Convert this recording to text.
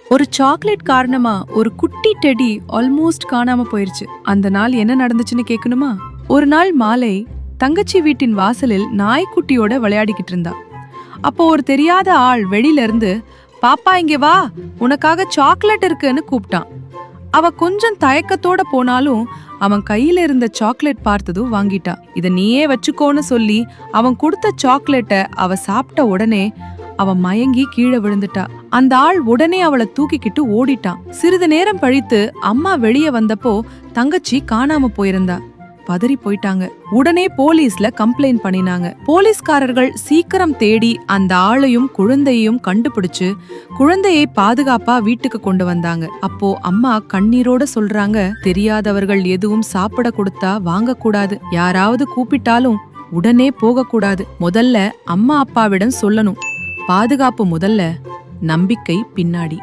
ஒரு சாக்லேட் காரணமா ஒரு குட்டி டெடி ஆல்மோஸ்ட் காணாம போயிருச்சு. அந்த நாள் என்ன நடந்துச்சுன்னு கேட்கணுமா? ஒரு நாள் மாலை தங்கச்சி வீட்டின் வாசலில் நாய்க்குட்டியோட விளையாடிக்கிட்டு இருந்தா. அப்போ ஒரு தெரியாத ஆள் வெளியில இருந்து, பாப்பா இங்க வா, உனக்காக சாக்லேட் இருக்குன்னு கூப்பிட்டான். அவ கொஞ்சம் தயக்கத்தோட போனாலும் அவன் கையில இருந்த சாக்லேட் பார்த்ததும் வாங்கிட்டா. இத நீயே வச்சுக்கோன்னு சொல்லி அவன் கொடுத்த சாக்லேட்டை அவ சாப்பிட்ட உடனே அவன் மயங்கி கீழே விழுந்துட்டா. அந்த ஆள் உடனே அவளை தூக்கிக்கிட்டு ஓடிட்டான். சிறிது நேரம் கழித்து அம்மா வெளியே வந்தப்போ தங்கச்சி காணாம போயிருந்தா. பதறி போயிட்டாங்க. உடனே போலீஸ்ல கம்ப்ளைண்ட் பண்ணினாங்க. போலீஸ்காரர்கள் சீக்கிரம் தேடி அந்த ஆளையும் குழந்தையையும் கண்டுபிடிச்சு குழந்தையை பாதுகாப்பா வீட்டுக்கு கொண்டு வந்தாங்க. அப்போ அம்மா கண்ணீரோட சொல்றாங்க, தெரியாதவர்கள் எதுவும் சாப்பிட கொடுத்தா வாங்க கூடாது. யாராவது கூப்பிட்டாலும் உடனே போக கூடாது. முதல்ல அம்மா அப்பாவிடம் சொல்லணும். பாதுகாப்பு முதல்ல, நம்பிக்கை பின்னாடி.